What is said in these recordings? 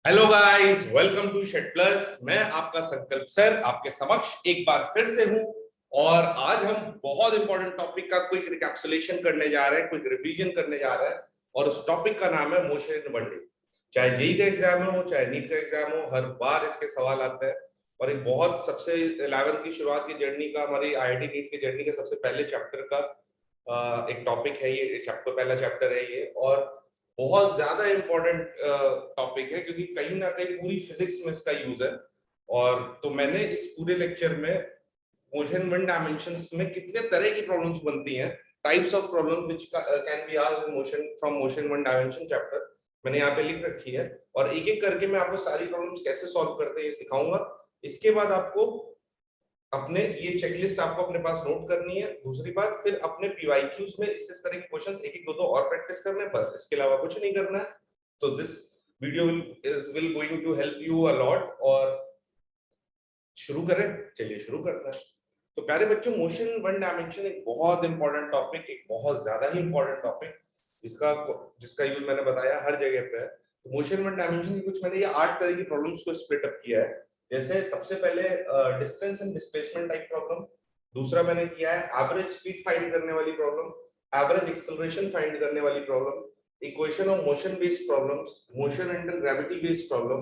Hello guys, welcome to shed plus. मैं आपका संकल्प सर आपके समक्ष एक बार फिर से हूं और आज हम बहुत इंपॉर्टेंट टॉपिक का क्विक रिकैप्सुलेशन करने जा रहे हैं, क्विक रिवीजन करने जा रहे हैं। और उस टॉपिक का नाम है मोशन इन वन डे। चाहे जेई का एग्जाम हो, चाहे नीट का एग्जाम हो, हर बार इसके सवाल आते हैं। और एक बहुत सबसे 11th की शुरुआत की जर्नी का, हमारी आईआईटी नीट की जर्नी के सबसे पहले चैप्टर का एक टॉपिक है ये। चैप्टर पहला चैप्टर है ये और बहुत ज्यादा इंपॉर्टेंट टॉपिक है क्योंकि कहीं ना कहीं पूरी फिजिक्स में इसका यूज है। और तो मैंने इस पूरे लेक्चर में मोशन वन डायमेंशंस में कितने तरह की प्रॉब्लम्स बनती हैं, types of problem which can be asked in motion from motion one dimension chapter, मैंने यहाँ पे लिख रखी है। और एक एक करके मैं आपको सारी प्रॉब्लम्स कैसे सॉल्व करते हैं ये सिखाऊंगा। इसके बाद आपको अपने ये चेकलिस्ट आपको अपने पास नोट करनी है। दूसरी बात, फिर अपने पीवाईक्यूज में इस तरह के क्वेश्चंस एक एक दो दो और प्रैक्टिस करना है, बस इसके अलावा कुछ नहीं करना है। तो this video will going to help you a lot. और शुरू करें, चलिए शुरू करते हैं। तो प्यारे बच्चों, मोशन वन डायमेंशन एक बहुत इंपॉर्टेंट टॉपिक, एक बहुत ज्यादा ही इंपॉर्टेंट टॉपिक जिसका जिसका यूज मैंने बताया हर जगह पे है। तो मोशन वन डायमेंशन की कुछ मैंने ये 8 तरह की प्रॉब्लम्स को स्प्लिट अप किया है। जैसे सबसे पहले distance and displacement type problem. दूसरा मैंने किया है एवरेज स्पीड फाइंड करने वाली प्रॉब्लम, एवरेज एक्सेलरेशन फाइंड करने वाली problem, equation of motion based problems, motion under gravity based problem,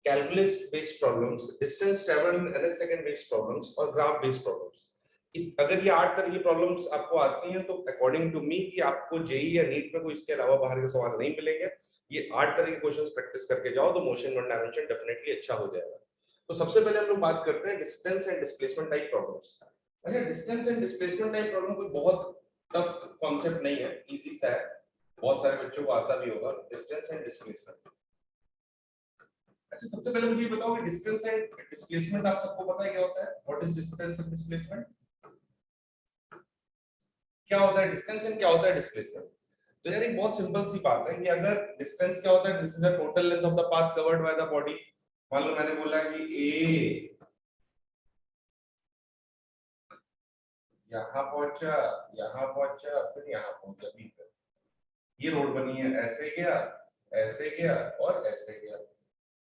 calculus based problems, distance travelled in nth second based problems और graph based problems. अगर ये 8 तरह की problems आपको आती हैं तो अकॉर्डिंग टू मी कि आपको जेई या नीट में कोई इसके अलावा बाहर के सवाल नहीं मिलेंगे। ये 8 तरह के क्वेश्चंस प्रैक्टिस करके जाओ तो मोशन वन डायमेंशन डेफिनेटली अच्छा हो जाएगा। तो सबसे पहले हम लोग बात करते हैं distance and displacement type problems. अच्छा, distance and displacement type problem कोई बहुत टफ कॉन्सेप्ट नहीं है, इजी सा है, बहुत सारे बच्चों को आता भी होगा। Distance and displacement. अच्छा, सबसे पहले मुझे ये बताओ कि डिस्टेंस एंड डिस्प्लेसमेंट आप सबको पता है क्या होता है? What is distance and displacement? क्या होता है डिस्टेंस एंड क्या होता है डिस्प्लेसमेंट? तो यार एक बहुत सिंपल सी बात है कि अगर डिस्टेंस क्या होता है, this is the total length of the path covered by the body. मान लो मैंने बोला कि ए यहाँ पहुंचा, यहाँ पहुंचा, फिर यहाँ पहुंचा बी पर। ये रोड बनी है, ऐसे गया और ऐसे गया,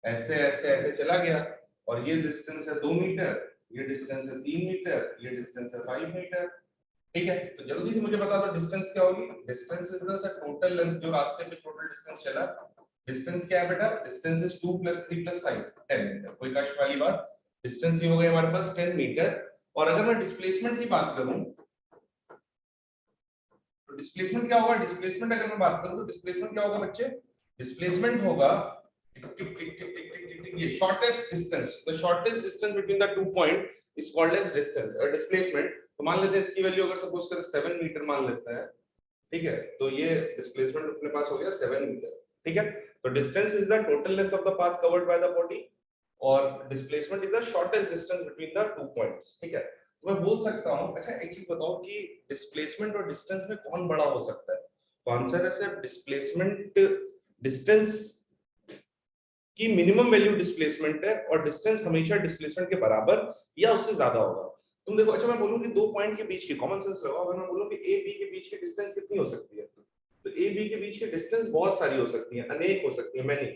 ऐसे ऐसे ऐसे चला गया। और ये डिस्टेंस है 2 मीटर, ये डिस्टेंस है 3 मीटर, ये डिस्टेंस है 5 मीटर। ठीक है, तो जल्दी से मुझे बता दो डिस्टेंस क्या होगी? Distance is the total length, जो रास्ते पे टोटल डिस्टेंस चला। डिस्टेंस क्या है बेटा? Distance is 2 + 3 + 5 10 metre. कोई कष्ट वाली बात? डिस्टेंस ये हो गया हमारे पास 10 मीटर। और अगर मैं डिस्प्लेसमेंट की बात करूं तो डिस्प्लेसमेंट क्या होगा? डिस्प्लेसमेंट अगर मैं बात करूं तो डिस्प्लेसमेंट क्या होगा बच्चे? डिस्प्लेसमेंट होगा ये shortest distance, the shortest distance between the two point is called as distance और डिस्प्लेसमेंट। तो मान लेते हैं इसकी वैल्यू अगर सपोज करें 7 मीटर मान लेते हैं, ठीक है, तो ये डिस्प्लेसमेंट अपने पास हो गया 7 मीटर। ठीक है, तो distance is the total length of the path covered by the body और displacement is the shortest distance between the two points. ठीक है, तो मैं बोल सकता हूं, अच्छा एक चीज बताओ कि डिस्प्लेसमेंट और डिस्टेंस में कौन बड़ा हो सकता है? तो आंसर है सर डिस्प्लेसमेंट। डिस्टेंस की मिनिमम वैल्यू डिस्प्लेसमेंट है और डिस्टेंस हमेशा डिस्प्लेसमेंट के बराबर या उससे ज्यादा होगा। तुम देखो, अच्छा मैं बोलूं कि दो पॉइंट के बीच की, कॉमन सेंस लगाओ, अगर मैं बोलूं कि ए बी के बीच की डिस्टेंस कितनी हो सकती है, तो ए बी के बीच की डिस्टेंस बहुत सारी हो सकती है, अनेक हो सकती है, मैनी।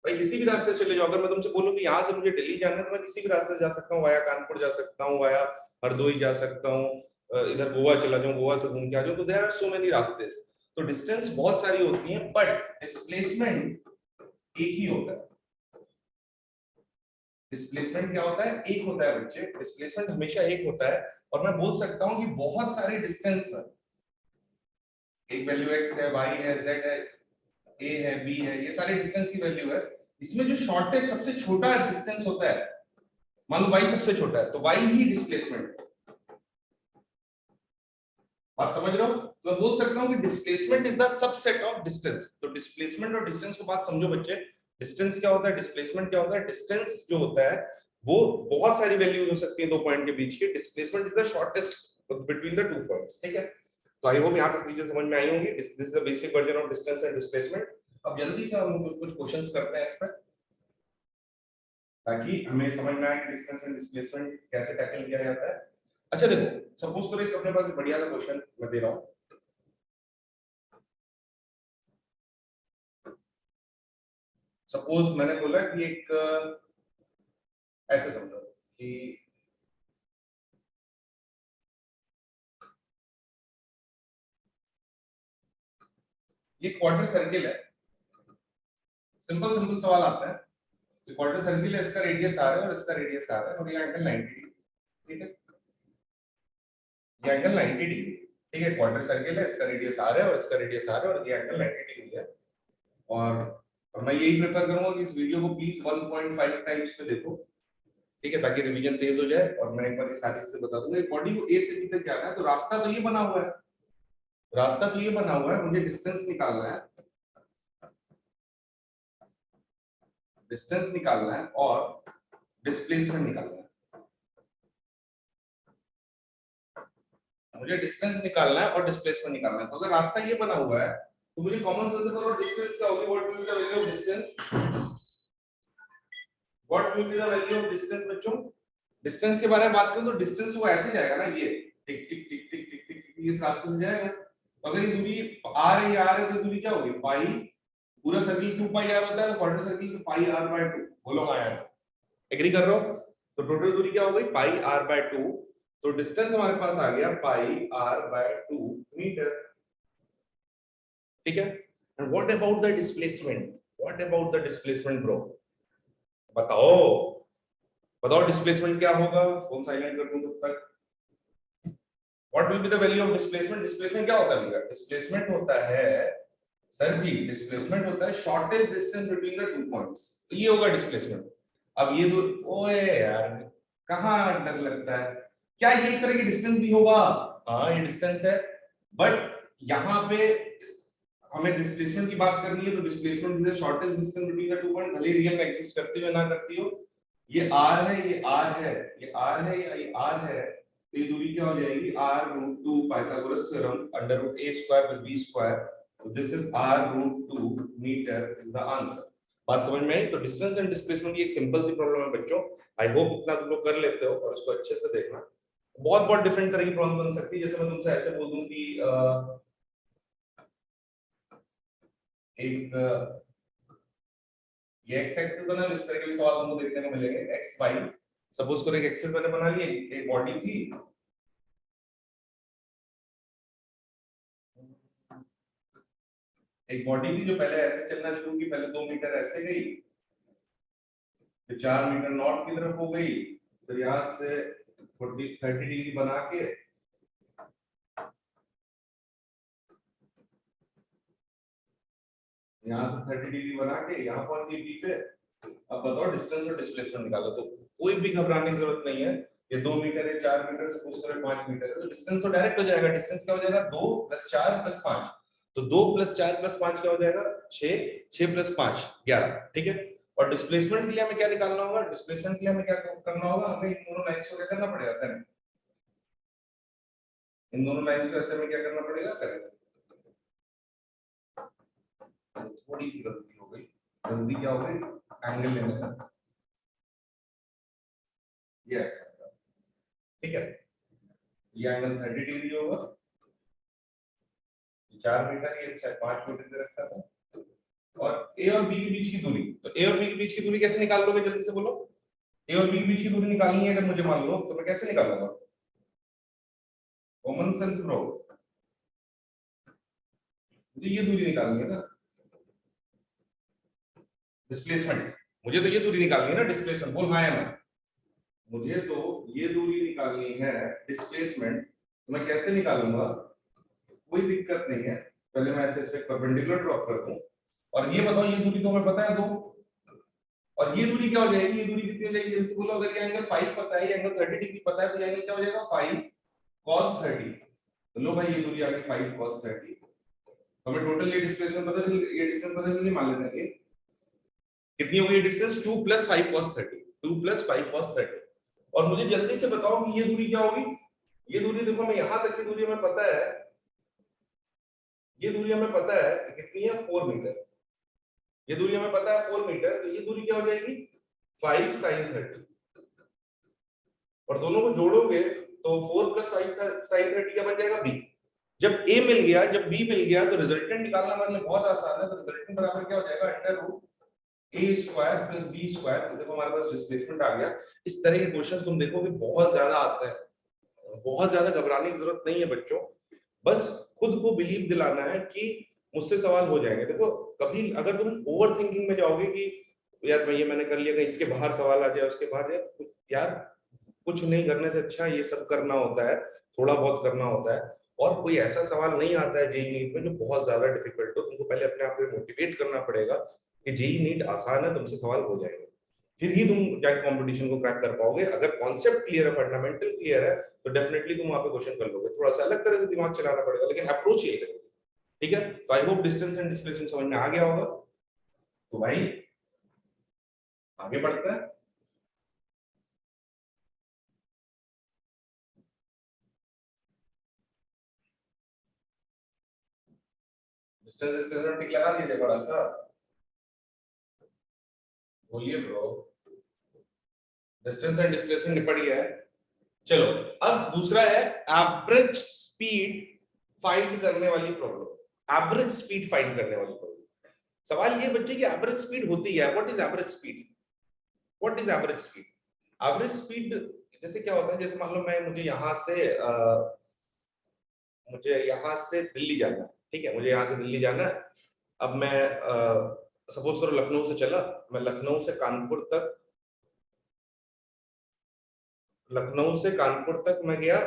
भाई किसी भी रास्ते से चले जाओ, अगर मैं तुमसे बोलूं कि यहाँ से मुझे दिल्ली जाना है तो मैं किसी भी रास्ते से जा सकता हूँ, वाया कानपुर जा सकता हूँ, वाया हरदोई जा सकता हूँ, इधर गोवा चला जाऊं, गोवा से घूम के आ जाऊं। तो देयर आर सो मेनी रास्ते। तो डिस्टेंस बहुत सारी होती है बट डिस्प्लेसमेंट एक ही होता है। डिस्प्लेसमेंट क्या होता है? एक होता है बच्चे, डिस्प्लेसमेंट हमेशा एक होता है। और मैं बोल सकता हूं कि बहुत सारे डिस्टेंस है, एक वैल्यू x है, y है, z है, a है, b है, ये सारे डिस्टेंस की वैल्यू है। इसमें जो शॉर्टेस्ट सबसे छोटा डिस्टेंस होता है, मान लो y सबसे छोटा है, तो y ही डिस्प्लेसमेंट है। बात समझ रहे हो? तो मैं बोल सकता हूं कि displacement is the subset of distance. तो डिस्प्लेसमेंट और डिस्टेंस को बात समझो बच्चे। डिस्टेंस क्या होता है, डिस्प्लेसमेंट क्या होता है? डिस्टेंस जो होता है वो बहुत सारी वैल्यूज हो सकती है दो पॉइंट के बीच की। Displacement is the shortest between the two points. ठीक है, तो आई होप यहां तक चीजें समझ में आई होंगी। This is the basic version of distance and displacement. अब जल्दी से हम कुछ क्वेश्चंस करते हैं इस पर, ताकि हमें समझ में आए कि डिस्टेंस एंड डिस्प्लेसमेंट कैसे टैकल किया जाता है। अच्छा देखो, सपोज करो एक अपने पास एक बढ़िया सा क्वेश्चन मैं दे रहा हूं। सपोज मैंने बोला कि एक ऐसे समझो कि ये क्वार्टर सर्किल है, सिंपल सिंपल सवाल आता है कि क्वार्टर सर्किल है, इसका रेडियस आर है और इसका रेडियस आर है और ये एंगल 90 डिग्री, ठीक है, ये एंगल 90 डिग्री, ठीक है, क्वार्टर सर्किल है, इसका रेडियस आर है और इसका रेडियस आर है और ये एंगल 90 डिग्री है। और मैं यही प्रेफर करूंगा कि इस वीडियो को प्लीज 1.5 टाइम्स पे देखो, ठीक है, ताकि रिवीजन तेज हो जाए। और मैं एक बार ये सारी चीजें बता दूंगा। बॉडी को ए से बी तक जाना है तो रास्ता तो ये बना हुआ है, रास्ता तो ये बना हुआ है, मुझे डिस्टेंस निकालना है, डिस्टेंस निकालना है और डिस्प्लेसमेंट निकालना है, मुझे डिस्टेंस निकालना है और डिस्प्लेसमेंट निकालना है। तो अगर रास्ता ये बना हुआ है तो मुझे कॉमन सेंस से बोलो डिस्टेंस क्या होगी, what will be the value of distance, what will be the value of distance बच्चों। डिस्टेंस के बारे में बात करूं तो डिस्टेंस वो ऐसे जाएगा ना, ये टिक टिक टिक टिक टिक टिक टिक इस रास्ते से जाएगा। तो अगर ये दूरी r है, ये r है, तो दूरी क्या होगी पाई, पूरा सर्किल 2 पाई r होता है तो क्वार्टर सर्किल पाई r/2, बोलो हां यार, एग्री कर रहे हो। तो टोटल दूरी क्या हो गई पाई r/2, तो डिस्टेंस हमारे पास आ गया पाई r/2 मीटर, ठीक है। And what about the displacement, what about the displacement bro, बताओ बताओ डिस्प्लेसमेंट क्या होगा, फोन साइलेंट कर दूं तब तक। What will be the value of displacement, displacement क्या होता है बेटा, डिस्प्लेसमेंट होता है सर जी, डिस्प्लेसमेंट होता है shortest distance between the two points, तो ये होगा डिस्प्लेसमेंट। अब ये दूर, ओए यार कहां डर लगता है, क्या ये एक तरह की डिस्टेंस भी होगा, हाँ ये डिस्टेंस है, बट यहाँ पे हमें डिस्प्लेसमेंट की बात करनी है तो displacement is the shortest distance between the two point, भले रियल में एग्जिस्ट करती हो ना करती हो। ये r है, ये r है, ये r है, ये r है, तो ये दूरी क्या हो जाएगी r√2 Pythagoras theorem √a² + b², तो this is r√2 metre is the answer. बात समझ में आई। तो डिस्टेंस एंड डिस्प्लेसमेंट की एक सिंपल सी प्रॉब्लम है बच्चों, आई होप इतना तुम लोग कर लेते हो और उसको अच्छे से देखना। बहुत बहुत डिफरेंट तरह की प्रॉब्लम बन सकती है, जैसे मैं तुमसे ऐसे बोल दूं कि एक ये x एक्सिस बना, इस तरह के भी सवाल हमको देखने को मिलेंगे, x y, सपोज करो एक एक्सिस मैंने बना ली, एक बॉडी थी, एक बॉडी थी जो पहले ऐसे चलना शुरू की, पहले 2 मीटर ऐसे गई, फिर 4 मीटर नॉर्थ की तरफ हो गई, फिर यहां से 30 डिग्री बना के यहाँ से 30 डिग्री बना के यहाँ पहुंच गई बी पे। अब बताओ डिस्टेंस और डिस्प्लेसमेंट निकालो। तो कोई भी घबराने की जरूरत नहीं है, ये 2 मीटर है, 4 मीटर, सपोज करो 5 मीटर है, तो डिस्टेंस तो डायरेक्ट हो जाएगा। डिस्टेंस क्या हो जाएगा 2 + 4 + 5, तो 2 + 4 + 5 क्या हो जाएगा 6, 6 + 5 11, ठीक है। और डिस्प्लेसमेंट के लिए हमें क्या निकालना होगा, डिस्प्लेसमेंट के लिए हमें क्या करना होगा, हमें इन दोनों लाइंस को क्या करना पड़ेगा, करें इन दोनों लाइंस को ऐसे में क्या करना पड़ेगा, करें। थोड़ी सी गलती हो गई, जल्दी क्या हो गई, एंगल लेने का, यस ठीक है, ये एंगल 30 डिग्री होगा, 4 मीटर, ये 5 मीटर दे रखा था। और ए और बी के बीच की दूरी, तो ए और बी के बीच की दूरी कैसे निकाल लोगे, जल्दी से बोलो। ए और बी के बीच की दूरी निकालनी है अगर मुझे, मान लो, तो मैं कैसे निकालूंगा, कॉमन सेंस ब्रो, मुझे ये दूरी निकालनी है ना, डिस्प्लेसमेंट, मुझे तो ये दूरी निकालनी है ना, डिस्प्लेसमेंट, बोल हाँ या ना, मुझे तो ये दूरी निकालनी है डिस्प्लेसमेंट, तो मैं कैसे निकालूंगा, कोई दिक्कत नहीं है, पहले मैं ऐसे इस परपेंडिकुलर ड्रॉ कर दूं, और ये बताओ ये दूरी तो हमें पता है 2, और ये दूरी क्या हो जाएगी, ये दूरी कितनी हो जाएगी, जल्दी बोलो। अगर ये एंगल 5 पता है, ये एंगल 30 डिग्री पता है, तो ये एंगल क्या हो जाएगा 5 cos 30, तो लो भाई ये दूरी आ गई 5 cos 30, तो हमें टोटल ये डिस्प्लेसमेंट पता चल, ये डिस्टेंस पता चल गई, मान लेते हैं कितनी हो गई डिस्टेंस 2 + 5 cos 30, 2 + 5 cos 30। और मुझे जल्दी से बताओ कि ये दूरी क्या होगी, ये दूरी देखो हमें यहां तक की दूरी हमें पता है, ये दूरी हमें पता है कि कितनी है 4 मीटर, ये दूरी हमें पता है 4 मीटर, तो ये दूरी क्या हो जाएगी 5 sin 30, और दोनों को जोड़ोगे तो 4 + 5 sin 30 क्या बन जाएगा b। जब a मिल गया, जब b मिल गया, तो रिजल्टेंट निकालना हमारे लिए बहुत आसान है, तो रिजल्टेंट बराबर क्या हो जाएगा √, ए स्क्वायर प्लस बी स्क्वायर, तो देखो हमारे पास डिस्प्लेसमेंट आ गया। इस तरह के क्वेश्चंस तुम देखोगे बहुत ज्यादा आते हैं, बहुत ज्यादा घबराने की जरूरत नहीं है बच्चों, बस खुद को बिलीव दिलाना है कि मुझसे सवाल हो जाएंगे। देखो कभी अगर तुम ओवर थिंकिंग में जाओगे कि यार ये मैंने कर लिया, कहीं इसके बाहर सवाल आ जाए, उसके बाहर जाए, यार कुछ नहीं करने से अच्छा ये सब करना होता है, थोड़ा बहुत करना होता है। और कोई ऐसा सवाल नहीं आता है जेईई नीट में जो बहुत ज्यादा डिफिकल्ट हो, तुमको पहले अपने आप को मोटिवेट करना पड़ेगा कि जेईई नीट आसान है, तुमसे सवाल हो जाएंगे, फिर ही तुम जाके कंपटीशन को क्रैक कर पाओगे। अगर कॉन्सेप्ट क्लियर है, फंडामेंटल क्लियर है, तो डेफिनेटली तुम वहां पे क्वेश्चन कर लोगे। थोड़ा सा अलग तरह से दिमाग चलाना पड़ेगा, लेकिन अप्रोच यही रहेगी। ठीक है, तो I hope distance and displacement समझ में आ गया होगा। तो भाई आगे बढ़ते हैं। डिस्टेंस डिस्प्लेसमेंट टिक लगा दीजिए बड़ा सा, बोलिए ब्रो। डिस्टेंस एंड डिस्प्लेसमेंट निपट गया है। चलो अब दूसरा है एवरेज स्पीड फाइंड करने वाली प्रॉब्लम। एवरेज स्पीड फाइंड करने वाली प्रॉब्लम। सवाल ये बच्चे की एवरेज स्पीड होती है, what is average speed? What is average speed? Average speed जैसे क्या होता है, जैसे मान लो मैं मुझे यहाँ से दिल्ली जाना है, ठीक है, मुझे यहाँ से दिल्ली जाना है। अब मैं सपोज करो लखनऊ से चला, मैं लखनऊ से कानपुर तक मैं गया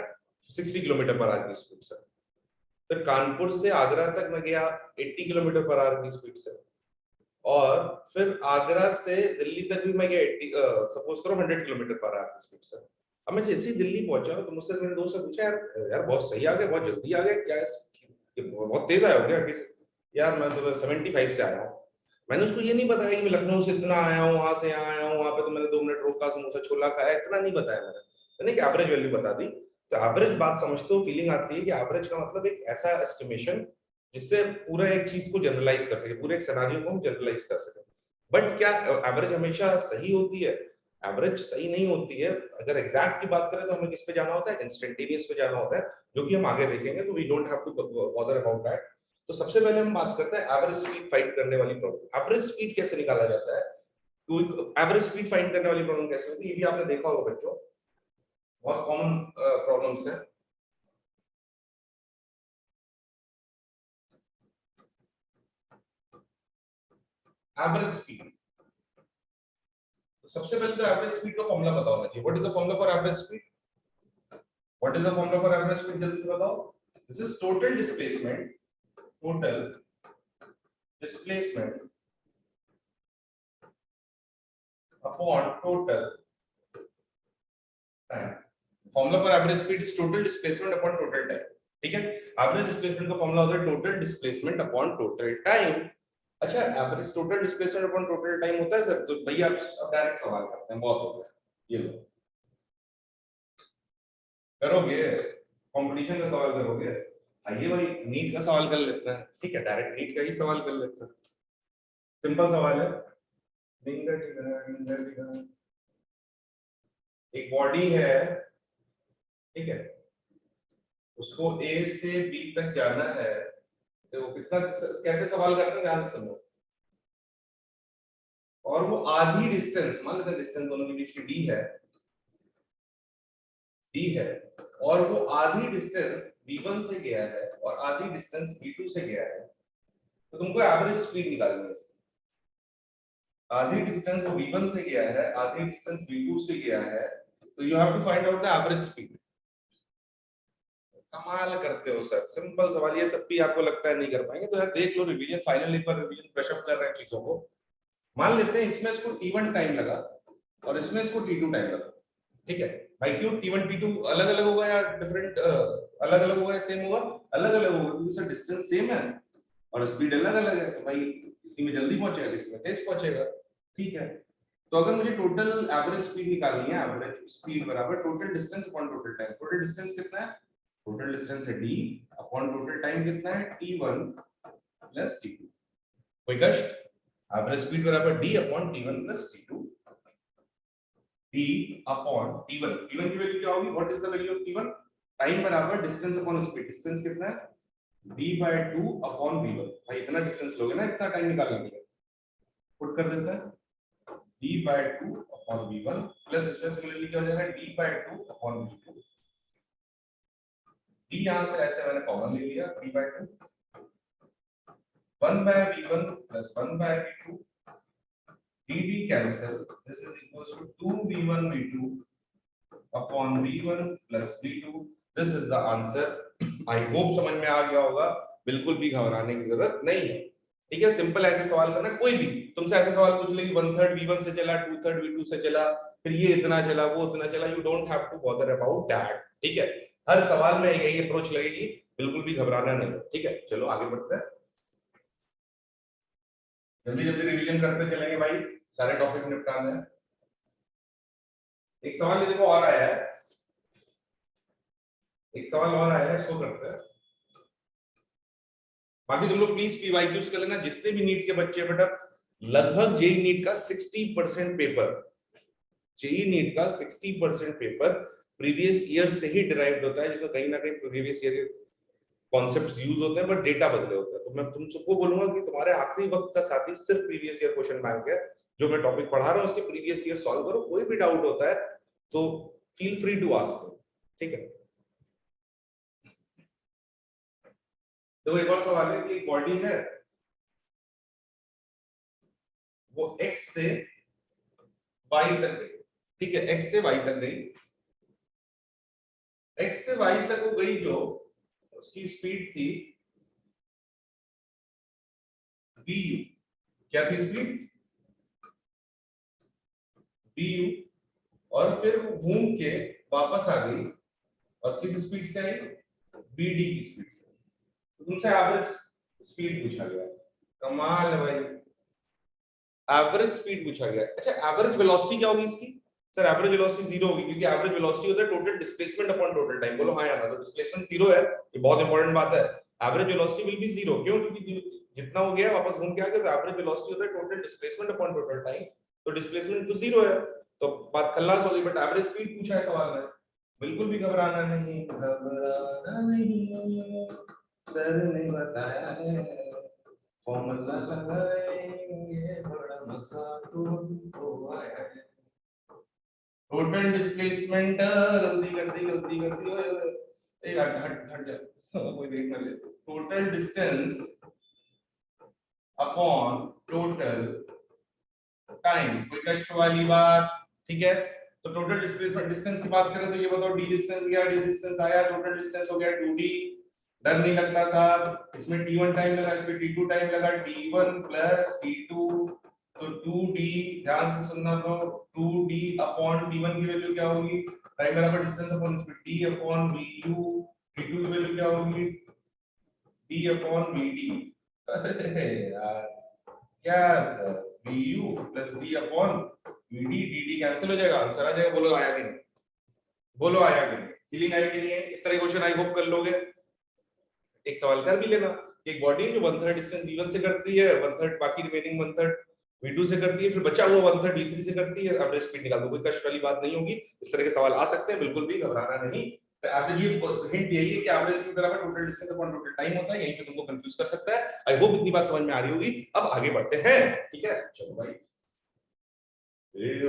60 किलोमीटर पर आवर की स्पीड से। फिर कानपुर से आगरा तक मैं गया 80 किलोमीटर पर आवर की स्पीड से। और फिर आगरा से दिल्ली तक भी मैं गया 80, सपोज करो 100 किलोमीटर पर आवर की स्पीड से। अब मैं जैसे ही दिल्ली पहुंचा तो मुझसे मेरे दोस्त से पूछा, यार यार बहुत सही आ गया, बहुत जल्दी आ गया, क्या बहुत तेज आया हो गया? यार मैं तो 75 से आया हूँ। मैंने उसको ये नहीं बताया कि मैं लखनऊ से इतना आया हूँ, वहां से यहाँ आया हूँ, वहां पे तो मैंने 2 मिनट रोका, समोसा छोला खाया, इतना नहीं बताया मैंने एक एवरेज वैल्यू बता दी। तो एवरेज बात समझते हो, फीलिंग आती है कि एवरेज का मतलब एक ऐसा एस्टिमेशन जिससे पूरा एक चीज को जनरलाइज कर सके, पूरे एक सिनेरियो को हम जनरलाइज कर सके। बट क्या एवरेज हमेशा सही होती है? एवरेज सही नहीं होती है। अगर एग्जैक्ट की बात करें तो हमें किस पे जाना होता है? इंस्टेंटेनियस पे जाना होता है, जो कि हम आगे देखेंगे, तो we don't have to bother about that. तो सबसे पहले हम बात करते हैं एवरेज स्पीड फाइंड करने वाली प्रॉब्लम। एवरेज स्पीड कैसे निकाला जाता है? तो एवरेज स्पीड फाइंड करने वाली प्रॉब्लम कैसे होती है, ये भी आपने देखा होगा बच्चों, बहुत कॉमन प्रॉब्लम्स है। एवरेज स्पीड, तो सबसे पहले तो एवरेज स्पीड का फॉर्मूला पता होना चाहिए। What is the formula for average speed? What is the formula for average speed, जल्दी से बताओ। This is total displacement, total displacement upon total time. Formula for average speed is total displacement upon total time. ठीक है, average displacement का formula होता है total displacement upon total time. अच्छा, average total displacement upon total time होता है sir? तो भैया अब डायरेक्ट सवाल करते हैं, बहुत हो गया, ये लो करोगे, कंपटीशन का सवाल करोगे? आइए भाई नीट का सवाल कर लेते हैं। ठीक है, डायरेक्ट नीट का ही सवाल कर लेते हैं, सिंपल सवाल है। एक बॉडी है, ठीक है, उसको ए से बी तक जाना है, तो कितना, कैसे सवाल करते हैं ध्यान से सुनो। और वो आधी डिस्टेंस, मान लेते हैं डिस्टेंस दोनों के बीच की डी है, और वो आधी डिस्टेंस v1 से गया है और आधी डिस्टेंस v2 से गया है, तो तुमको एवरेज स्पीड निकालनी है। आधी डिस्टेंस वो v1 से गया है, आधी डिस्टेंस v2 से गया है, तो you have to find out the average speed. कमाल करते हो सर, सिंपल सवाल, ये सब भी आपको लगता है नहीं कर पाएंगे, तो यार देख लो रिवीजन, फाइनल एक बार रिवीजन ब्रश अप कर रहे हैं चीजों को। मान लेते हैं इसमें इसको t1 टाइम लगा और इसमें इसको t2 टाइम लगा, ठीक है भाई। क्यों t1 t2 अलग अलग होगा या डिफरेंट, अलग अलग होगा या सेम होगा? अलग अलग होगा, क्योंकि सर डिस्टेंस सेम है और स्पीड अलग अलग है, तो भाई किसी में जल्दी पहुंचेगा, किसी में तेज पहुंचेगा। ठीक है, तो अगर मुझे टोटल एवरेज स्पीड निकालनी है, एवरेज स्पीड बराबर total distance upon total time. Total distance कितना है? टोटल डिस्टेंस है d अपॉन टोटल टाइम कितना है? t1 plus t2। कोई कष्ट? एवरेज स्पीड बराबर d upon t1 plus t2। d upon t1, t1 की वैल्यू क्या होगी? What is the value of t1? Time बराबर डिस्टेंस अपॉन स्पीड। डिस्टेंस कितना है? d/2 upon v1। भाई इतना डिस्टेंस लोगे ना, इतना टाइम निकालने के लिए, पुट कर देता है d/2/v1 प्लस इसमें सिमिलरली क्या हो जाएगा d/2/v2। d यहां से ऐसे मैंने कॉमन ले लिया d/2 1/v1 plus 1/v2 dd cancel, this is equals to 2v1 v2 upon v1 plus v2। this is the answer। I hope समझ में आ गया होगा, बिल्कुल भी घबराने की जरूरत नहीं है। ठीक है, सिंपल ऐसे सवाल करना, कोई भी तुमसे ऐसे सवाल पूछ ले कि 1/3 v1 से चला, 2/3 v2 से चला, फिर ये इतना चला, वो उतना चला, you don't have to bother about that. ठीक है, हर सवाल में यही अप्रोच लगेगी, बिल्कुल भी घबराना नहीं। ठीक है, चलो आगे बढ़ते हैं, जल्दी जल्दी रिवीजन करते चलेंगे भाई, सारे टॉपिक निपटाने हैं। एक सवाल ये देखो और आया है, एक सवाल और आया है, इसको करते हैं। बाकी तुम लोग प्लीज पीवाईक्यूज कर लेना, जितने भी नीट के बच्चे बेटा, लगभग जेई नीट का 60% पेपर, जेई नीट का 60% पेपर प्रीवियस ईयर से ही डिराइव्ड होता है, जिसमें कहीं ना कहीं प्रीवियस ईयर के कॉन्सेप्ट्स यूज होते हैं, बट डेटा बदले होते हैं। तो मैं तुम सबको बोलूंगा कि तुम्हारे आखिरी वक्त का साथी सिर्फ प्रीवियस ईयर क्वेश्चन बैंक है, जो मैं टॉपिक पढ़ा रहा हूँ उसके प्रीवियस ईयर सॉल्व करो, कोई भी डाउट होता है तो फील फ्री टू आस्क। ठीक है, तो एक और सवाल है कि एक बॉडी है, वो x से y तक गई। ठीक है, x से y तक गई, x से y तक वो गई, जो उसकी स्पीड थी bu। क्या थी स्पीड? bu। और फिर वो घूम के वापस आ गई, और किस स्पीड से आई? bd की स्पीड से। तो तुमसे एवरेज स्पीड पूछा गया, कमाल है भाई, एवरेज स्पीड पूछा गया। अच्छा, एवरेज वेलोसिटी क्या होगी इसकी? सर एवरेज वेलोसिटी जीरो होगी, क्योंकि एवरेज वेलोसिटी होता है total displacement upon total time. बोलो हाँ या ना, तो डिस्प्लेसमेंट जीरो है, ये बहुत इंपॉर्टेंट बात है। Average velocity will be zero, क्यों? क्योंकि जितना हो गया वापस घूम के आ गया, तो एवरेज वेलोसिटी होता है total displacement upon total time, तो डिस्प्लेसमेंट तो जीरो है, तो बात खल्लास हो गई। बट एवरेज स्पीड पूछा है सवाल में, बिल्कुल भी घबराना नहीं, घबराना नहीं, सर ने बताया है फॉर्मूला लगाएंगे, बड़ा मजा तुमको आया है। टोटल डिस्प्लेसमेंट, गलती कर दी ए हट हट हट जा, सब कोई देख ना ले। Total distance upon total time, कोई कष्ट वाली बात। ठीक है, तो टोटल डिस्प्लेसमेंट डिस्टेंस की बात करें तो ये बताओ, डी डिस्टेंस गया, डी डिस्टेंस आया, टोटल डिस्टेंस हो गया 2d। डर नहीं लगता साहब, इसमें t1 टाइम लगा, इसमें t2 टाइम लगा, t1 प्लस t2, तो 2d, ध्यान से सुनना, तो 2d अपॉन t1 की वैल्यू क्या होगी? टाइम बराबर distance upon speed, d upon vu, t2 की वैल्यू क्या होगी? d upon vd। अरे यार क्या sir, vu plus d upon vd, dd cancel हो जाएगा, आंसर आ जाएगा। बोलो आया कि नहीं? बोलो आया कि नहीं? फीलिंग आई कि नहीं है? इस तरह क्वेश्चन आई होप कर लोगे। एक सवाल कर भी लेना, एक बॉडी है जो 1/3 डिस्टेंस v1 से करती है, 1/3 बाकी रिमेनिंग 1/3 v2 से करती है, फिर बचा हुआ 1/3 v3 से करती है, एवरेज स्पीड निकाल दो। कोई कष्ट वाली बात नहीं होगी, इस तरह के सवाल आ सकते हैं, बिल्कुल भी घबराना नहीं। तो एवरेज, ये हिंट यही है कि एवरेज स्पीड बराबर total distance upon total time होता है, यहीं पे तुमको कंफ्यूज कर सकता है। आई होप इतनी बात समझ में आ रही होगी। अब आगे बढ़ते हैं, ठीक है, चलो भाई भैया,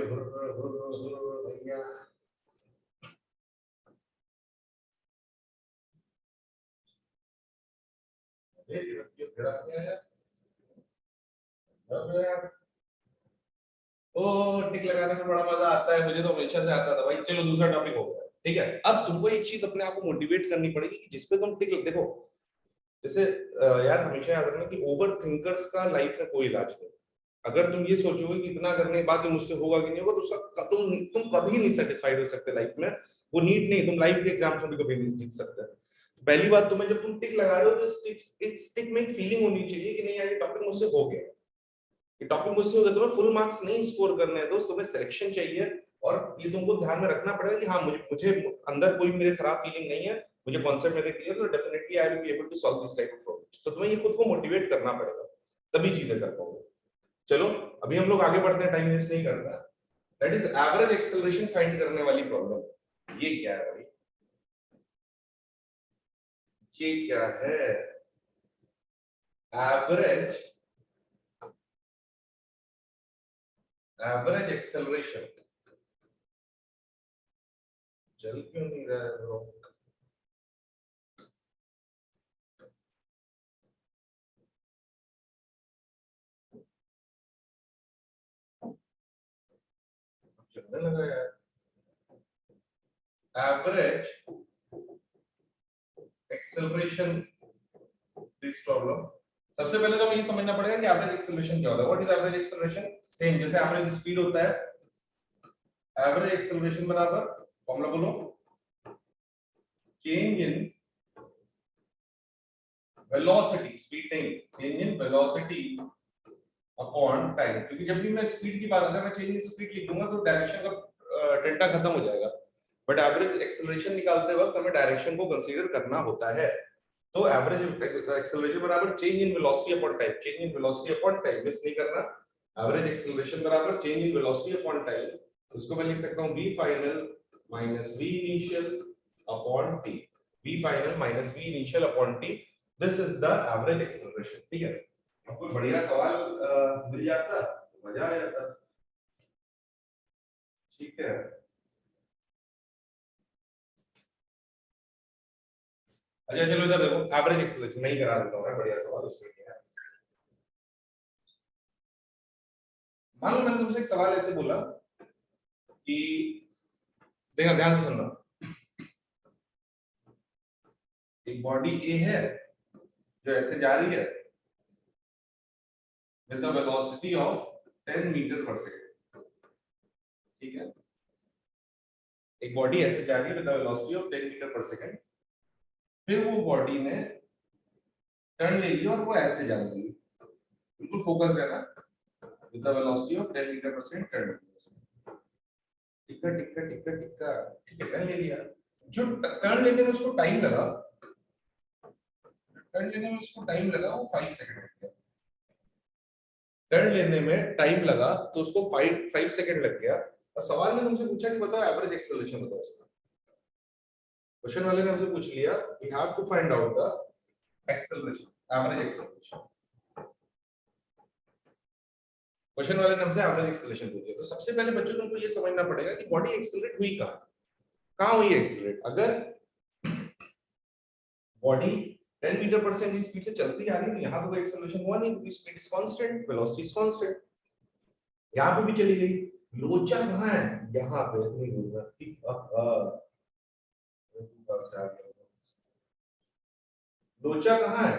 ओ टिक लगाने में बड़ा मजा आता है, मुझे तो हमेशा से आता था भाई। चलो दूसरा टॉपिक हो गया, ठीक है। अब तुमको एक चीज अपने आप को मोटिवेट करनी पड़ेगी कि जिसपे तुम टिक, देखो जैसे यार हमेशा याद रखना कि ओवर थिंकर्स का लाइफ में कोई इलाज नहीं। अगर तुम ये सोचोगे कि इतना करने के बाद मुझसे होगा कि नहीं होगा, तो उसका तुम कभी नहीं सेटिस्फाइड हो सकते लाइफ में। वो नीट नहीं, तुम लाइफ के एग्जाम्स में भी कभी नहीं जीत सकते। पहली बात, तुम्हें जब तुम टिक लगा रहे हो तो इस टिक में एक फीलिंग होनी चाहिए कि नहीं यार ये टॉपिक मुझसे हो गया, ये टॉपिक मुझसे हो गया। तुम्हें फुल मार्क्स नहीं स्कोर करने हैं दोस्त, तुम्हें सिलेक्शन चाहिए। और ये तुमको ध्यान में रखना पड़ेगा कि हाँ मुझे मुझे अंदर कोई मेरे खराब फीलिंग नहीं है, मुझे कॉन्सेप्ट मेरे क्लियर, तो definitely I will be able to solve this type of problems. तो तुम्हें ये खुद को मोटिवेट करना पड़ेगा, तभी चीजें कर पाओगे। चलो अभी हम लोग आगे बढ़ते हैं, टाइम वेस्ट नहीं करना। That is average acceleration find करने वाली प्रॉब्लम। ये क्या है भाई, ये क्या है? एवरेज एवरेज एक्सेलरेशन चल क्यों नहीं रहा है ब्रो? चलने लगा यार। Average acceleration this problem. सबसे पहले तो हमें ये समझना पड़ेगा कि एवरेज एक्सेलरेशन क्या होता है। What is average acceleration? Same जैसे एवरेज स्पीड होता है, एवरेज एक्सेलरेशन बराबर फॉर्मूला बोलो, चेंज इन वेलोसिटी, स्पीड नहीं, change in velocity upon time. क्योंकि जब भी मैं स्पीड की बात, अगर मैं चेंज इन स्पीड लिख दूंगा तो डायरेक्शन का डेल्टा खत्म हो जाएगा, बट एवरेज एक्सेलरेशन निकालते वक्त हमें डायरेक्शन को कंसीडर करना होता है। तो एवरेज एक्सेलरेशन बराबर change in velocity upon time, change in velocity upon time, miss नहीं करना। एवरेज एक्सेलरेशन बराबर change in velocity upon time, उसको मैं लिख सकता हूं v final minus v initial upon t, v final minus v initial upon t, this is the average acceleration. ठीक है, आपको बढ़िया सवाल मिल जाता तो मजा आ जाता। ठीक है, अच्छा चलो इधर देखो, एवरेज एक्सेलरेशन नहीं करा देता हूं, बढ़िया सवाल उसमें क्या है। मान लो मैंने तुमसे एक सवाल ऐसे बोला कि देखा, ध्यान से सुनना, एक बॉडी ए है जो ऐसे जा रही है with the velocity of 10 metre per second. ठीक है, एक बॉडी ऐसे जा रही है with the velocity of 10 metre per second, फिर वो बॉडी ने टर्न ले लिया और वो ऐसे जा रही है, बिल्कुल फोकस रहना, with the velocity of 10 metre per second turn, टिक्का टिक्का टिक्का टिक्का, ठीक है, टर्न ले लिया। जो टर्न लेने में उसको टाइम लगा, टर्न लेने में उसको टाइम लगा वो 5 सेकंड लग गया। टर्न लेने में टाइम लगा तो उसको 5 सेकंड लग गया। और सवाल ने तुमसे पूछा कि बताओ एवरेज एक्सेलरेशन बताओ इसका। क्वेश्चन वाले ने हमसे पूछ लिया we have to find out the acceleration, average acceleration. Question वाले ने हमसे एवरेज एक्सेलरेशन पूछ लिया। तो सबसे पहले बच्चों तुमको ये समझना पड़ेगा कि बॉडी एक्सेलरेट हुई कहां हुई एक्सेलरेट। अगर बॉडी 10 मीटर पर सेकंड की स्पीड से चलती आ रही है, यहां तो कोई एक्सेलरेशन हुआ नहीं क्योंकि speed is constant, velocity is constant. यहां पे भी चली गई, लोचा कहां है? यहां पे, इतनी दूर में। ठीक, लोचा कहां है?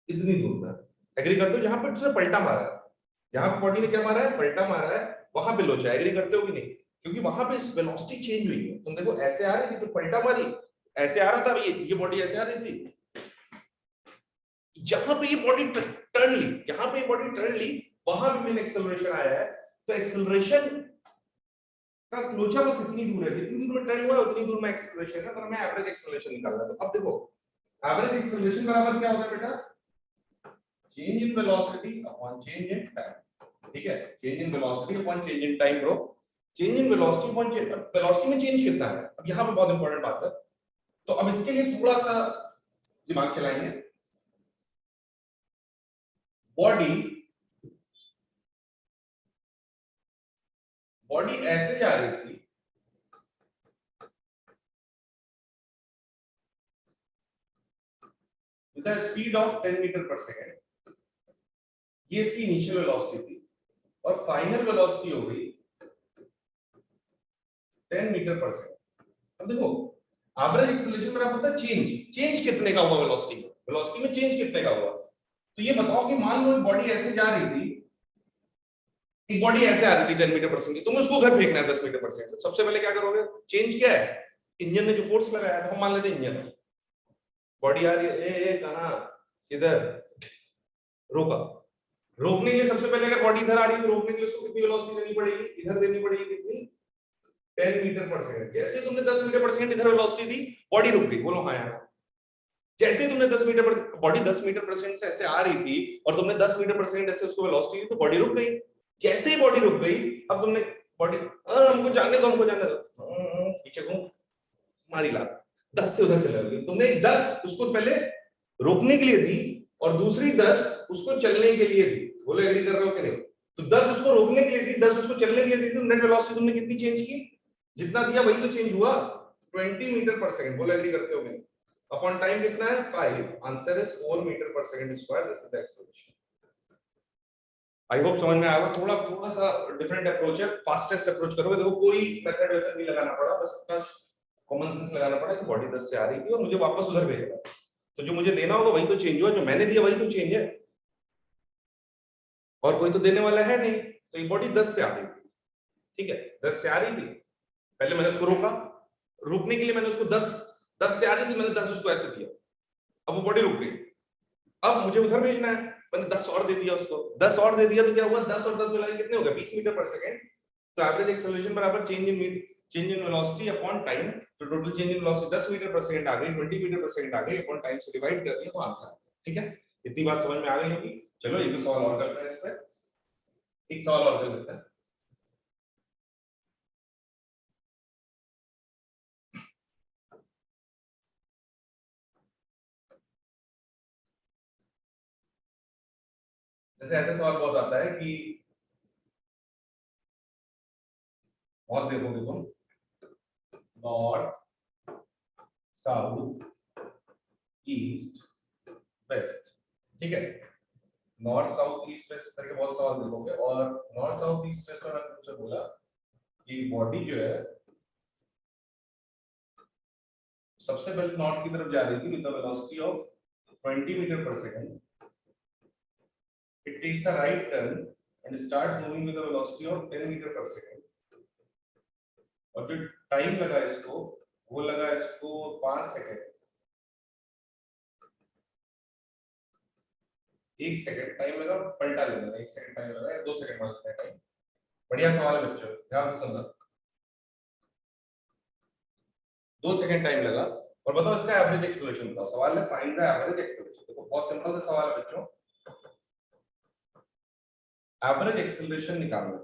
इतनी दूर में। एग्री करते हो? जहां पे उसने पलटा मारा है, जहां पे बॉडी ने क्या मारा है, पलटा मारा है, वहां पे लोचा। एग्री करते हो कि नहीं? क्योंकि वहां पे वेलोसिटी चेंज हुई है। तुम देखो ऐसे आ रही थी तो पलटा मारी, ऐसे आ रहा था, ये बॉडी ऐसे आ रही थी, जहां पे ये बॉडी टर्न ली, जहां पे ये बॉडी टर्न ली वहां पे मेन एक्सेलरेशन आया है। तो एक्सेलरेशन का लोचा बस इतनी दूर है, जितनी दूर में टर्न हुआ है उतनी दूर में एक्सेलरेशन है। तो हमें एवरेज एक्सेलरेशन निकालना है। तो अब देखो एवरेज एक्सेलरेशन बराबर क्या होता है बेटा? Change in velocity upon change in time. ठीक है, change in velocity upon change in time bro. Change in velocity upon change, velocity में चेंज कितना है? अब यहां पे बहुत इंपॉर्टेंट बात है। तो अब इसके लिए थोड़ा सा दिमाग चलाएंगे। बॉडी ऐसे जा रही थी, with the speed of 10 metre per second. ये इसकी इनिशियल वेलोसिटी थी और फाइनल वेलोसिटी हो गई 10 मीटर पर सेकंड। अब देखो एवरेज एक्सेलरेशन में होता है चेंज कितने का हुआ वेलोसिटी में, वेलोसिटी में चेंज कितने का हुआ। तो ये बताओ कि मान लो बॉडी ऐसे जा रही थी, एक बॉडी ऐसे आ रही थी 10 मीटर पर सेकंड, तुम्हें उसको घर फेंकना है 10 मीटर पर सेकंड। सबसे पहले क्या करोगे? चेंज क्या है? इंजन ने जो फोर्स लगाया था, हम मान लेते इंजन, बॉडी आ रही है, ए कहां, इधर, रोका। रोकने के लिए सबसे पहले अगर बॉडी इधर आ रही है तो रोकने के लिए उसको कितनी वेलोसिटी देनी पड़ेगी? इधर देनी पड़ेगी, कितनी? 10 मीटर पर सेकंड। जैसे तुमने 10 मीटर पर सेकंड इधर वेलोसिटी दी, बॉडी रुक गई। बोलो हाँ यार। जैसे तुमने 10 मीटर पर, बॉडी 10 मीटर पर सेकंड से ऐसे आ रही थी और तुमने 10 मीटर पर सेकंड ऐसे उसको वेलोसिटी दी तो बॉडी रुक गई। जैसे ही बॉडी रुक गई, अब तुमने बॉडी, हमको जाने दो, हमको जाने दो, पीछे घूम, मारी ला, 10 से उधर चले गई। तुमने 10 उसको पहले रोकने के लिए दी और दूसरी 10 उसको चलने के लिए दी। बोलो एग्री कर रहे हो कि नहीं? तो 10 उसको रोकने के लिए थी, 10 उसको चलने के लिए थी, तो नेट वेलोसिटी तुमने कितनी चेंज की? जितना दिया वही तो चेंज हुआ, 20 मीटर पर सेकंड। बोलो एग्री करते हो नहीं? अपॉन टाइम कितना है? 5। Answer is 4 metre per second square. This is the acceleration. I hope समझ में आएगा। थोड़ा थोड़ा सा डिफरेंट अप्रोच है, फास्टेस्ट अप्रोच करोगे। देखो कोई मेथड वैसा नहीं लगाना पड़ा, बस इतना कॉमन सेंस लगाना पड़ा कि बॉडी 10 से आ रही थी और मुझे वापस उधर भेजना, तो जो मुझे देना होगा वही तो चेंज हुआ, जो मैंने दिया वही तो चेंज है, और कोई तो देने वाला है नहीं। तो ये बॉडी 10 से आ रही थी, ठीक है, 10 से आ रही थी। पहले मैंने उसको रोका, रुकने के लिए मैंने उसको 10 से आ रही थी, मैंने 10 उसको ऐसे दिया, अब वो बॉडी रुक गई। अब मुझे उधर भेजना है, मैंने 10 और दे दिया उसको, 10 और दे दिया, तो क्या हुआ? 10 और 10 मिला के कितने हो गए? 20 मीटर पर सेकंड। तो एवरेज एक्सेलरेशन बराबर change in velocity upon time. तो total change in velocity 10 metre per second आ गई, 20 मीटर पर सेकंड आ गई, अपॉन टाइम से डिवाइड कर दिया, तो आंसर। ठीक है, इतनी बात समझ में आ गई होगी। चलो एक सवाल और करते हैं इस पे, एक सवाल और कर लेते हैं। जैसे ऐसे सवाल बहुत आता है कि बहुत देखोगे तुम, नॉर्थ साउथ ईस्ट वेस्ट, ठीक है, नॉर्थ साउथ ईस्ट वेस्ट तरह के बहुत सवाल देखोगे। और नॉर्थ साउथ ईस्ट वेस्ट में मैंने तुमसे बोला कि बॉडी जो है सबसे पहले नॉर्थ की तरफ जा रही थी with the velocity of 20 metre per second. It takes a right turn and starts moving with the velocity of 10 metre per second. और जो टाइम लगा इसको, वो लगा इसको 5 सेकंड। 1 सेकंड टाइम लगा, पलटा लेना, 1 सेकंड टाइम लगा या 2 सेकंड मान लेते हैं टाइम। बढ़िया सवाल है बच्चों, ध्यान से सुनना। 2 सेकंड टाइम लगा, और बताओ इसका एवरेज एक्सेलरेशन बताओ। सवाल है फाइंड द एवरेज एक्सेलरेशन। देखो बहुत सिंपल सा सवाल है बच्चों, एवरेज एक्सेलरेशन निकालना।